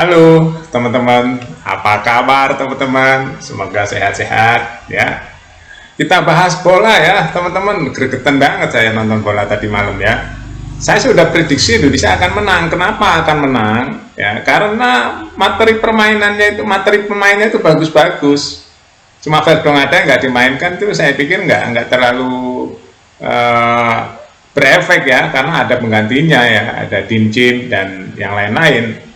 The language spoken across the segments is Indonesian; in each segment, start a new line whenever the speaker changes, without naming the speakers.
Halo teman-teman, apa kabar teman-teman? Semoga sehat-sehat ya. Kita bahas bola ya teman-teman. Gregetan banget saya nonton bola tadi malam ya. Saya sudah prediksi Indonesia akan menang. Kenapa akan menang? Ya karena materi pemainnya itu bagus-bagus. Cuma Verdong ada yang nggak dimainkan tuh saya pikir nggak terlalu berefek ya karena ada penggantinya ya, ada Dinjin dan yang lain-lain.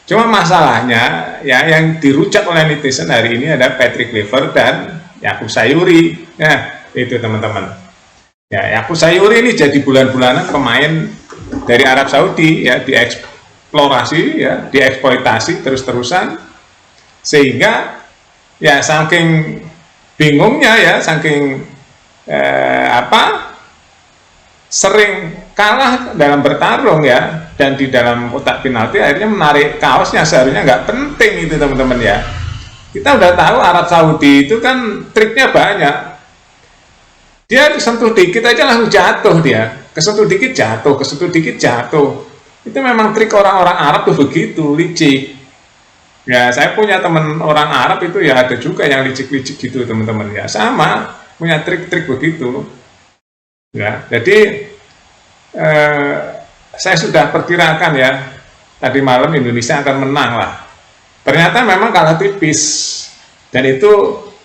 Cuma masalahnya ya yang dirujak oleh netizen hari ini ada Patrick Kluivert dan Yakub Sayuri. Nah, itu teman-teman. Ya, Yakub Sayuri ini jadi bulan-bulanan pemain dari Arab Saudi ya, dieksplorasi ya, dieksploitasi terus-terusan sehingga ya saking bingungnya ya, saking sering kalah dalam bertarung ya, dan di dalam kotak penalti akhirnya menarik kaosnya, seharusnya nggak penting itu teman-teman ya. Kita udah tahu Arab Saudi itu kan triknya banyak, dia disentuh dikit aja langsung jatuh, dia kesentuh dikit jatuh, kesentuh dikit jatuh. Itu memang trik orang-orang Arab tuh begitu, licik ya. Saya punya teman orang Arab itu ya, ada juga yang licik-licik gitu teman-teman ya, sama punya trik-trik begitu ya. Jadi saya sudah perkirakan ya, tadi malam Indonesia akan menang lah. Ternyata memang kalah tipis, dan itu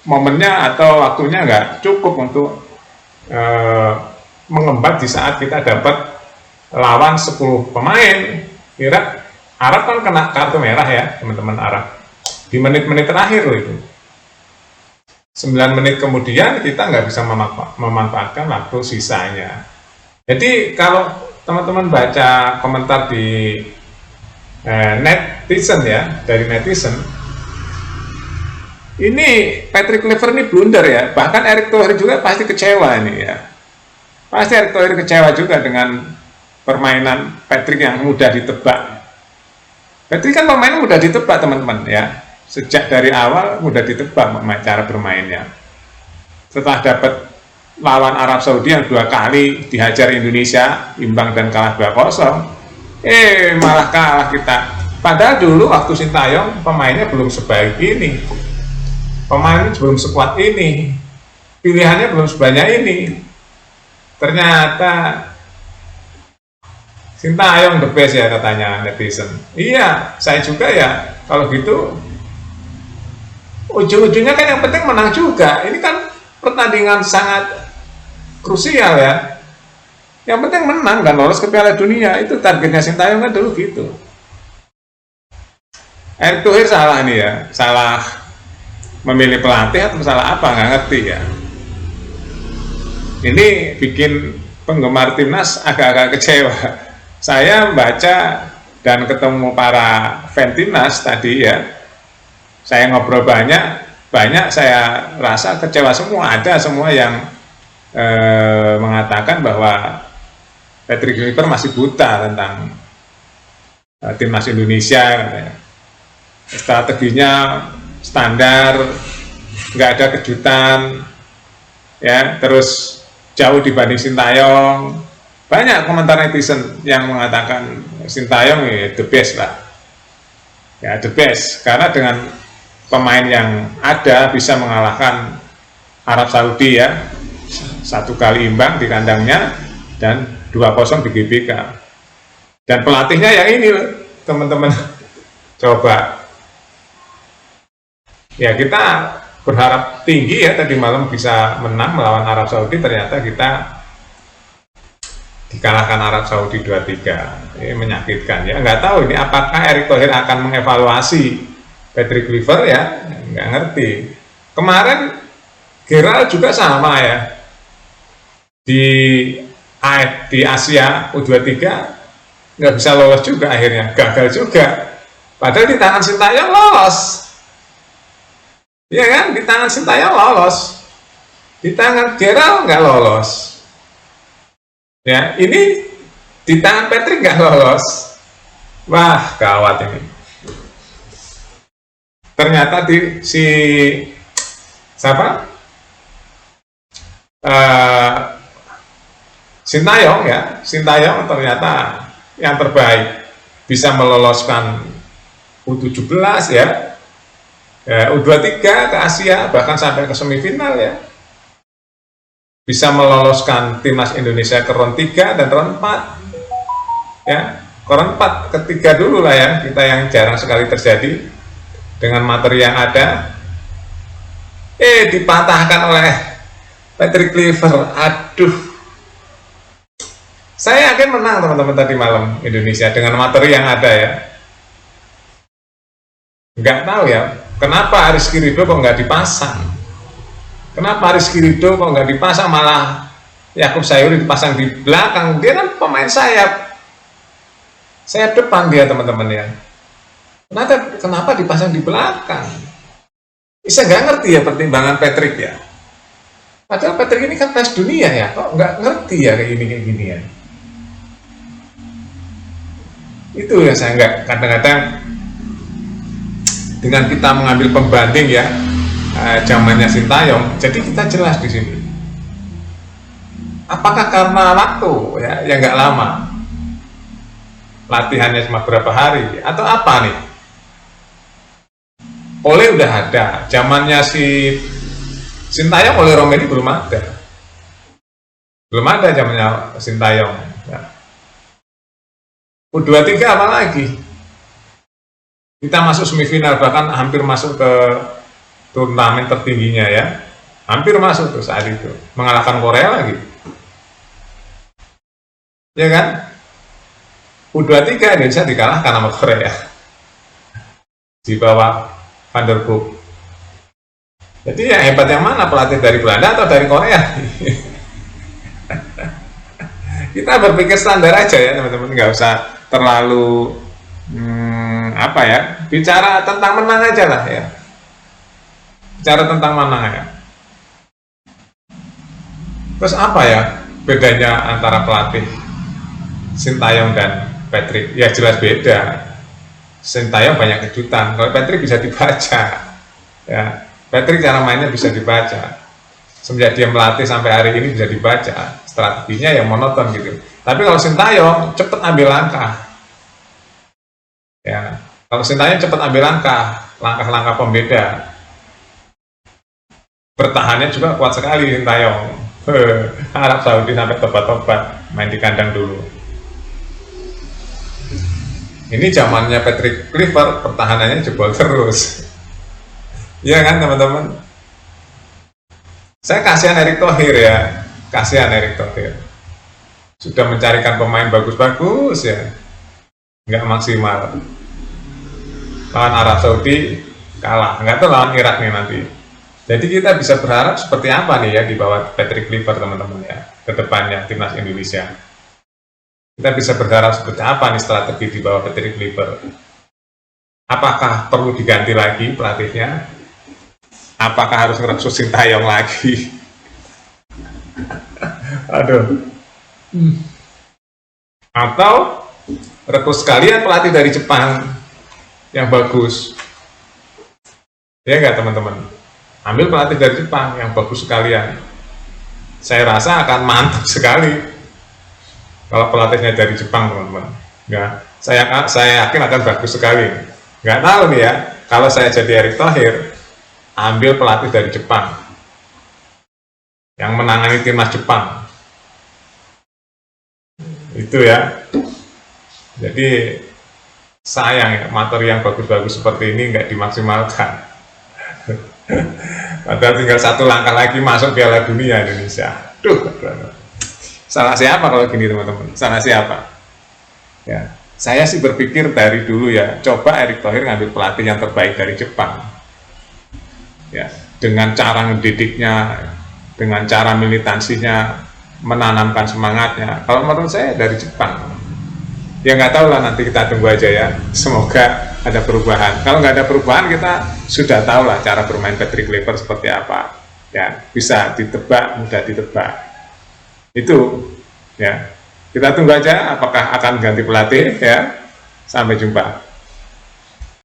momennya atau waktunya nggak cukup untuk mengembat di saat kita dapat lawan 10 pemain. Kira Arab kan kena kartu merah ya teman-teman, Arab di menit-menit terakhir loh itu. 9 menit kemudian kita nggak bisa memanfaatkan waktu sisanya. Jadi kalau teman-teman baca komentar di netizen ya, dari netizen, ini Patrick Kluivert ini blunder ya, bahkan Erick Thohir juga pasti kecewa ini ya. Pasti Erick Thohir kecewa juga dengan permainan Patrick yang mudah ditebak. Patrick kan pemainnya mudah ditebak teman-teman ya, sejak dari awal mudah ditebak cara bermainnya. Setelah dapat lawan Arab Saudi yang 2 kali dihajar Indonesia, imbang dan kalah 2-0, malah kalah kita. Padahal dulu waktu Sintayong pemainnya belum sebaik ini, pemainnya belum sekuat ini, pilihannya belum sebanyak ini. Ternyata Sintayong the best ya katanya netizen. Iya, saya juga ya. Kalau gitu ujung-ujungnya kan yang penting menang juga. Ini kan pertandingan sangat krusial ya. Yang penting menang dan lolos ke Piala Dunia, itu targetnya Sintayong kan dulu gitu. Erick Thohir salah nih ya, salah memilih pelatih atau salah apa nggak ngerti ya. Ini bikin penggemar timnas agak-agak kecewa. Saya baca dan ketemu para fan timnas tadi ya, saya ngobrol banyak saya rasa kecewa semua. Ada semua yang mengatakan bahwa Patrick Kluivert masih buta tentang timnas Indonesia katanya. Strateginya standar, nggak ada kejutan ya, terus jauh dibanding Sintayong. Banyak komentar netizen yang mengatakan Sintayong ya the best lah ya, the best karena dengan pemain yang ada bisa mengalahkan Arab Saudi ya, 1 kali imbang di kandangnya dan 2-0 di GBK. Dan pelatihnya yang ini teman-teman. Coba ya, kita berharap tinggi ya tadi malam bisa menang melawan Arab Saudi, ternyata kita dikalahkan Arab Saudi 2-3. Ini menyakitkan ya. Nggak tahu ini apakah Erick Thohir akan mengevaluasi Patrick Kluivert ya, nggak ngerti. Kemarin Gerald juga sama ya, di Asia U23 nggak bisa lolos juga, akhirnya gagal juga. Padahal di tangan Sintayong lolos, ya kan? Di tangan Sintayong lolos, di tangan Gerald nggak lolos. Ya, ini di tangan Patrick nggak lolos. Wah, gawat ini. Ternyata siapa? Sintayong ternyata yang terbaik, bisa meloloskan U17 ya, U23 ke Asia, bahkan sampai ke semifinal ya. Bisa meloloskan timnas Indonesia ke round 3 dan round 4 ya, ke round 4 ketiga dulu lah ya, kita yang jarang sekali terjadi dengan materi yang ada. Dipatahkan oleh Patrick Kluivert. Aduh, saya yakin menang teman-teman tadi malam Indonesia dengan materi yang ada ya. Nggak tahu ya kenapa Rizky Ridho kok nggak dipasang. Kenapa Rizky Ridho kok nggak dipasang, malah Yakub Sayuri dipasang di belakang? Dia kan pemain sayap depan dia teman-teman ya. Kenapa dipasang di belakang? Saya nggak ngerti ya pertimbangan Patrick ya. Padahal Patrick ini kan tes dunia ya, kok nggak ngerti ya kayak gini ya. Itu ya, saya nggak, kadang-kadang dengan kita mengambil pembanding ya, zamannya Sintayong, jadi kita jelas di sini. Apakah karena waktu ya yang nggak lama, latihannya cuma berapa hari, atau apa nih? Oleh udah ada, zamannya si Sintayong, oleh Romeni belum ada zamannya Sintayong ya. U23 apa lagi? Kita masuk semifinal, bahkan hampir masuk ke turnamen tertingginya ya, hampir masuk tuh saat itu, mengalahkan Korea lagi ya kan. U23 Indonesia dikalahkan sama Korea di bawah Van der Broek. Jadi yang hebat yang mana, pelatih dari Belanda atau dari Korea? Kita berpikir standar aja ya teman-teman, nggak usah terlalu bicara tentang menang aja lah ya. Bicara tentang menang ya. Terus apa ya bedanya antara pelatih Sintayong dan Patrick? Ya jelas beda. Sintayong banyak kejutan, kalau Patrick bisa dibaca ya. Patrick cara mainnya bisa dibaca, semenjak dia melatih sampai hari ini bisa dibaca, strateginya yang monoton gitu. Tapi kalau Sintayong cepet ambil langkah ya, kalau Sintayong cepet ambil langkah-langkah pembeda. Bertahannya juga kuat sekali Sintayong. Arab Saudi sampai tobat-tobat main di kandang dulu. Ini zamannya Patrick Kluivert, pertahanannya jebol terus. Iya kan teman-teman? Saya kasihan Erick Thohir ya, kasihan Erick Thohir. Sudah mencarikan pemain bagus-bagus ya, nggak maksimal. Lawan Arab Saudi kalah, nggak tahu lawan Irak nih nanti. Jadi kita bisa berharap seperti apa nih ya di bawah Patrick Kluivert teman-teman ya, ke depannya timnas Indonesia. Kita bisa berharap seperti apa nih strategi di bawah Patrick Kluivert. Apakah perlu diganti lagi pelatihnya? Apakah harus ngerekrut Sintayong lagi? Aduh. Atau rekrut sekalian pelatih dari Jepang yang bagus. Ya enggak teman-teman? Ambil pelatih dari Jepang yang bagus sekalian. Saya rasa akan mantap sekali kalau pelatihnya dari Jepang teman-teman. Ya, saya yakin akan bagus sekali. Nggak tahu nih ya, kalau saya jadi Erick Thohir, ambil pelatih dari Jepang yang menangani timnas Jepang. Itu ya. Jadi sayang ya, materi yang bagus-bagus seperti ini nggak dimaksimalkan. Padahal tinggal satu langkah lagi masuk Piala Dunia Indonesia. Salah siapa kalau gini teman-teman? Salah siapa? Ya, saya sih berpikir dari dulu ya, coba Erick Thohir ngambil pelatih yang terbaik dari Jepang. Ya, dengan cara ngedidiknya, dengan cara militansinya, menanamkan semangatnya. Kalau menurut saya dari Jepang. Ya nggak tahu lah, nanti kita tunggu aja ya. Semoga ada perubahan. Kalau nggak ada perubahan, kita sudah tahu lah cara bermain Patrick Kluivert seperti apa. Ya, bisa ditebak, mudah ditebak. Itu ya. Kita tunggu aja apakah akan ganti pelatih ya. Sampai jumpa.